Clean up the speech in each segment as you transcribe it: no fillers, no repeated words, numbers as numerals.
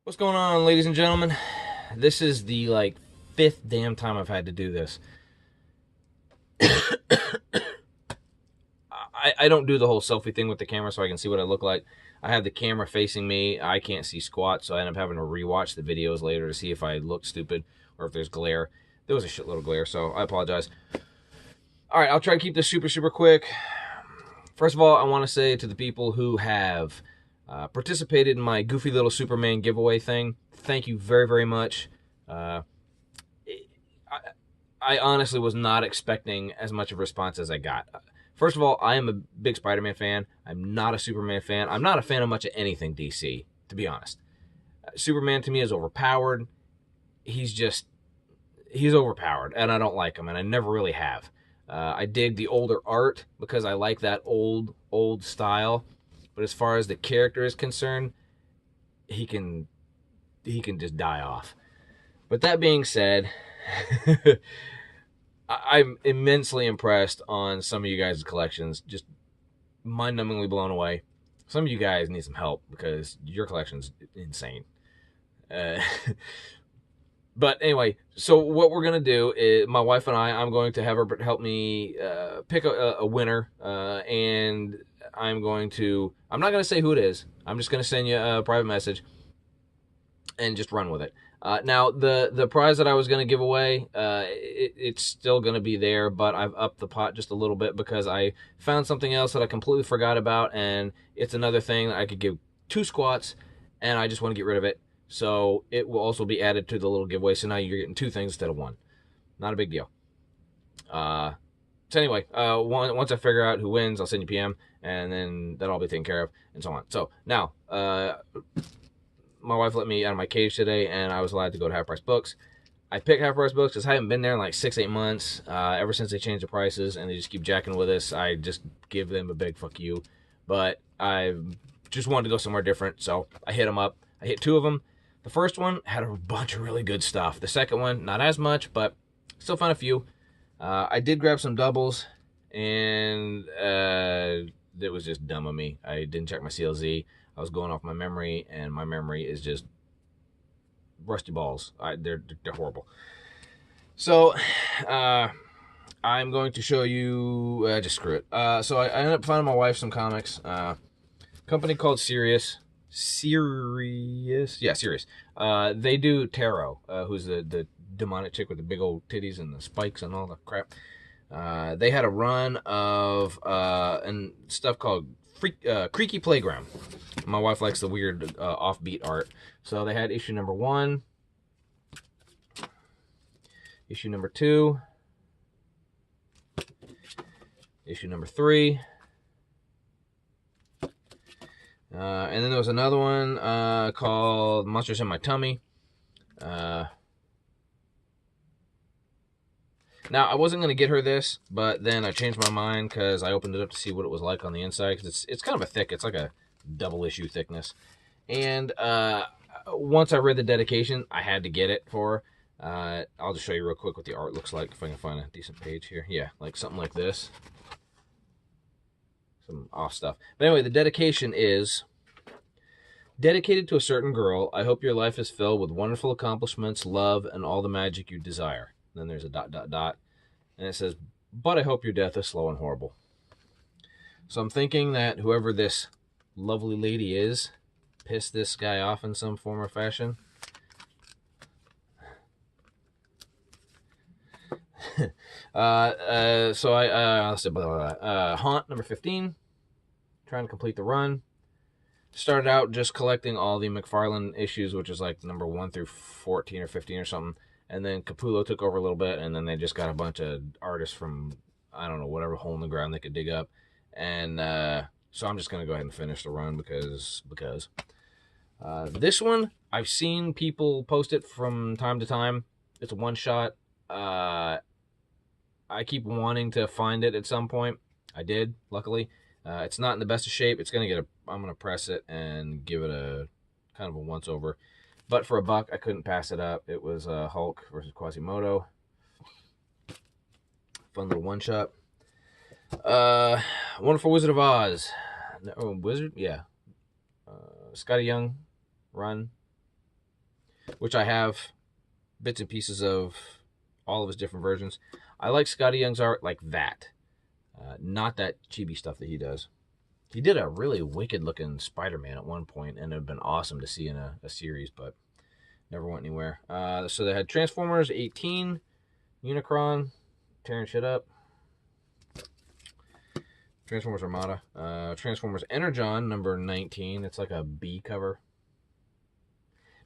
What's going on, ladies and gentlemen? This is the fifth damn time I've had to do this. I don't do the whole selfie thing with the camera so I can see what I look like. I have the camera facing me. I can't see squat, so I end up having to rewatch the videos later to see if I look stupid or if there's glare. There was a shitload of glare, so I apologize. All right, I'll try to keep this super quick. First of all, I want to say to the people who have participated in my goofy little Superman giveaway thing, thank you very much. I honestly was not expecting as much of a response as I got. First of all, I am a big Spider-Man fan. I'm not a Superman fan. I'm not a fan of much of anything DC, to be honest. Superman to me is overpowered. He's overpowered, and I don't like him, and I never really have. I dig the older art because I like that old style. But as far as the character is concerned, he can just die off. But that being said, I'm immensely impressed on some of you guys' collections. Just mind-numbingly blown away. Some of you guys need some help because your collection's insane. But anyway, so what we're going to do is my wife and I'm going to have her help me pick a winner. And I'm not going to say who it is. I'm just going to send you a private message and just run with it. Now, the prize that I was going to give away, it's still going to be there, but I've upped the pot just a little bit because I found something else that I completely forgot about, and it's another thing that I could give 2 squats, and I just want to get rid of it. So it will also be added to the little giveaway, so now you're getting 2 things instead of 1. Not a big deal. So anyway, once I figure out who wins, I'll send you PM, and then that'll all be taken care of, and so on. So now, my wife let me out of my cage today, and I was allowed to go to Half Price Books. I picked Half Price Books because I haven't been there in like 6-8 months. Ever since they changed the prices and they just keep jacking with us, I just give them a big fuck you. But I just wanted to go somewhere different, so I hit them up. I hit 2 of them. The first one had a bunch of really good stuff. The second one, not as much, but still found a few. I did grab some doubles, and it was just dumb of me. I didn't check my CLZ. I was going off my memory, and my memory is just rusty balls. They're horrible. So, I'm going to show you. Just screw it. So I ended up finding my wife some comics. Company called Sirius. Yeah, Sirius. They do Tarot, who's the demonic chick with the big old titties and the spikes and all the crap. They had a run of and stuff called Creaky Playground. My wife likes the weird offbeat art. So they had issue number 1, issue number 2, issue number 3, and then there was another one called Monsters in My Tummy. Now, I wasn't going to get her this, but then I changed my mind because I opened it up to see what it was like on the inside. Because it's kind of a thick. It's like a double issue thickness. And once I read the dedication, I had to get it for her. I'll just show you real quick what the art looks like if I can find a decent page here. Yeah, like something like this. Some off stuff. But anyway, the dedication is... Dedicated to a certain girl, I hope your life is filled with wonderful accomplishments, love, and all the magic you desire. Then there's a ... And it says, but I hope your death is slow and horrible. So I'm thinking that whoever this lovely lady is pissed this guy off in some form or fashion. So let's say Haunt number 15. Trying to complete the run. Started out just collecting all the McFarlane issues, which is like number 1 through 14 or 15 or something. And then Capullo took over a little bit, and then they just got a bunch of artists from, I don't know, whatever hole in the ground they could dig up. And so I'm just going to go ahead and finish the run because. This one, I've seen people post it from time to time. It's a one-shot. I keep wanting to find it at some point. I did, luckily. It's not in the best of shape. I'm going to press it and give it a kind of a once-over. But for $1, I couldn't pass it up. It was Hulk versus Quasimodo. Fun little one-shot. Wonderful Wizard of Oz. No, Wizard? Yeah. Scotty Young run. which I have bits and pieces of all of his different versions. I like Scotty Young's art like that, not that chibi stuff that he does. He did a really wicked looking Spider-Man at one point, and it would have been awesome to see in a series, but never went anywhere. So they had Transformers 18, Unicron, tearing shit up. Transformers Armada. Transformers Energon, number 19. It's like a B cover.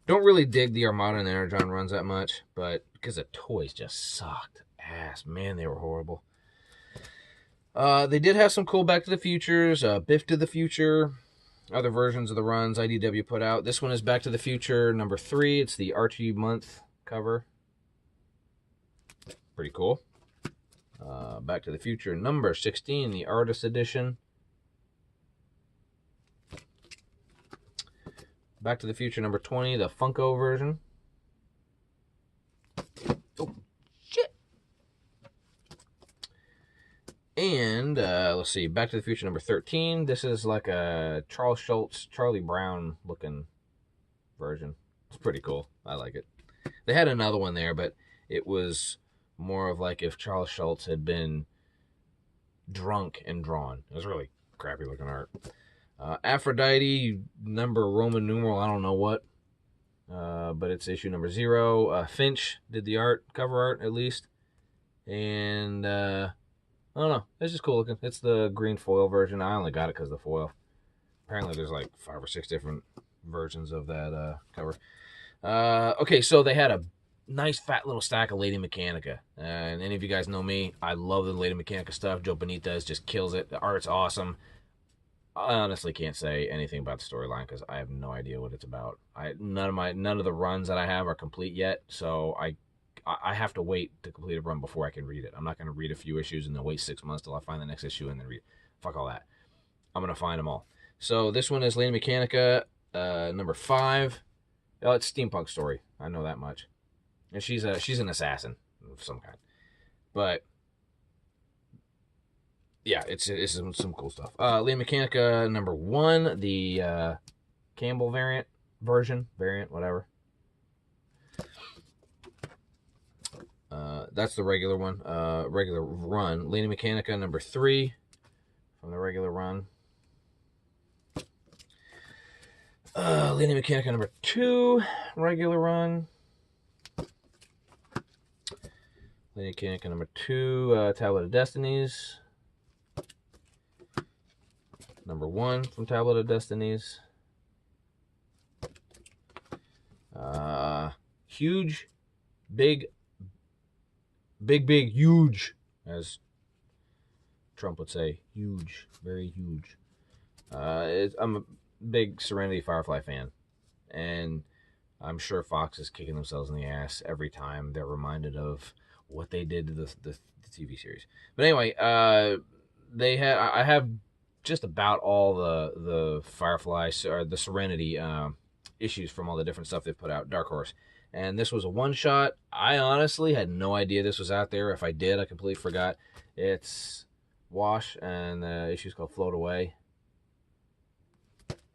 Don't really dig the Armada and Energon runs that much, but because the toys just sucked ass. Man, they were horrible. They did have some cool Back to the Futures, Biff to the Future, other versions of the runs IDW put out. This one is Back to the Future number 3. It's the Archie month cover. Pretty cool. Back to the Future number 16, the Artist Edition. Back to the Future number 20, the Funko version. Oh, shit. And, let's see, Back to the Future number 13. This is like a Charles Schultz, Charlie Brown looking version. It's pretty cool. I like it. They had another one there, but it was more of like if Charles Schultz had been drunk and drawn. It was really crappy looking art. Aphrodite, number Roman numeral, I don't know what. But it's issue number 0. Finch did the art, cover art at least. And, I don't know. It's just cool looking. It's the green foil version. I only got it because of the foil. Apparently there's like 5 or 6 different versions of that cover. Okay, so they had a nice fat little stack of Lady Mechanica. And any of you guys know me, I love the Lady Mechanica stuff. Joe Benitez just kills it. The art's awesome. I honestly can't say anything about the storyline because I have no idea what it's about. None of the runs that I have are complete yet, so I have to wait to complete a run before I can read it. I'm not going to read a few issues and then wait 6 months till I find the next issue and then read it. Fuck all that. I'm going to find them all. So this one is Lady Mechanica, number 5. Oh, it's steampunk story. I know that much. And she's an assassin of some kind. But yeah, it's some cool stuff. Lady Mechanica number 1, the Campbell variant, whatever. That's the regular one, regular run. Lady Mechanica number 3 from the regular run. Lady Mechanica number 2, regular run. Lady Mechanica number 2, Tablet of Destinies. Number 1 from Tablet of Destinies. Huge, big, huge, as Trump would say. Huge, very huge. I'm a big Serenity Firefly fan, and I'm sure Fox is kicking themselves in the ass every time they're reminded of what they did to the TV series. But anyway, I have just about all the Firefly or the Serenity issues from all the different stuff they put out, Dark Horse. And this was a one-shot. I honestly had no idea this was out there. If I did, I completely forgot. It's Wash, and the issue's called Float Away.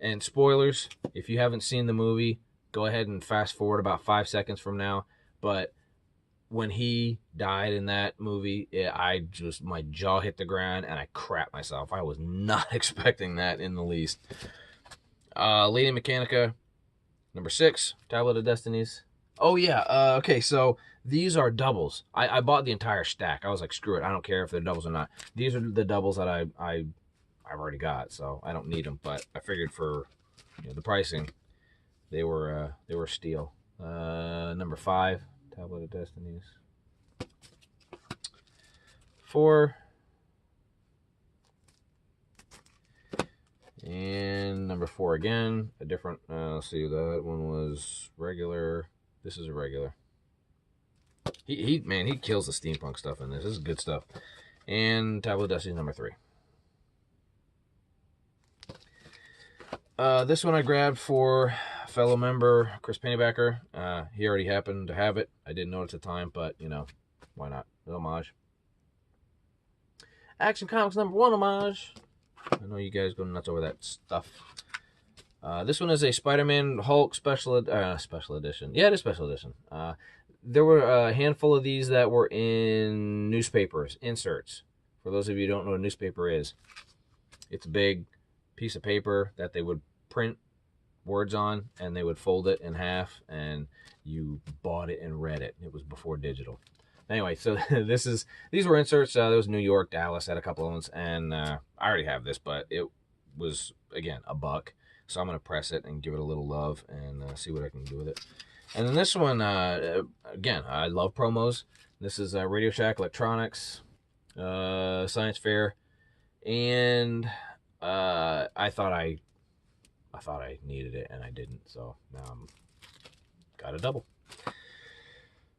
And spoilers, if you haven't seen the movie, go ahead and fast forward about 5 seconds from now. But when he died in that movie, my jaw hit the ground and I crapped myself. I was not expecting that in the least. Lady Mechanica, number 6, Tablet of Destinies. Oh yeah, okay, so these are doubles. I bought the entire stack. I was like, screw it, I don't care if they're doubles or not. These are the doubles that I've already got, so I don't need them. But I figured for the pricing, they were steal. Number 5, Tablet of Destinies. 4. And number 4 again, a different, let's see, that one was regular. This is a regular. He kills the steampunk stuff in this. This is good stuff. And Tablet of Destiny number 3. This one I grabbed for a fellow member, Chris Pennybacker. He already happened to have it. I didn't know it at the time, but, why not? An homage. Action Comics number 1 homage. I know you guys go nuts over that stuff. This one is a Spider-Man Hulk special edition. Yeah, it is special edition. There were a handful of these that were in newspapers, inserts. For those of you who don't know what a newspaper is, it's a big piece of paper that they would print words on, and they would fold it in half, and you bought it and read it. It was before digital. Anyway, so these were inserts. There was New York, Dallas had a couple of ones, and I already have this, but it was, again, $1. So I'm going to press it and give it a little love and see what I can do with it. And then this one, again, I love promos. This is Radio Shack Electronics, Science Fair, and I thought I needed it, and I didn't. So now I'm got a double.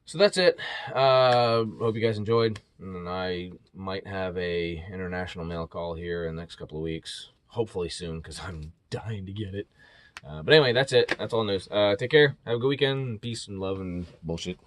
So that's it. Hope you guys enjoyed. And I might have a international mail call here in the next couple of weeks. Hopefully soon, because I'm dying to get it. But anyway, that's it. That's all news. Take care. Have a good weekend. Peace and love and bullshit.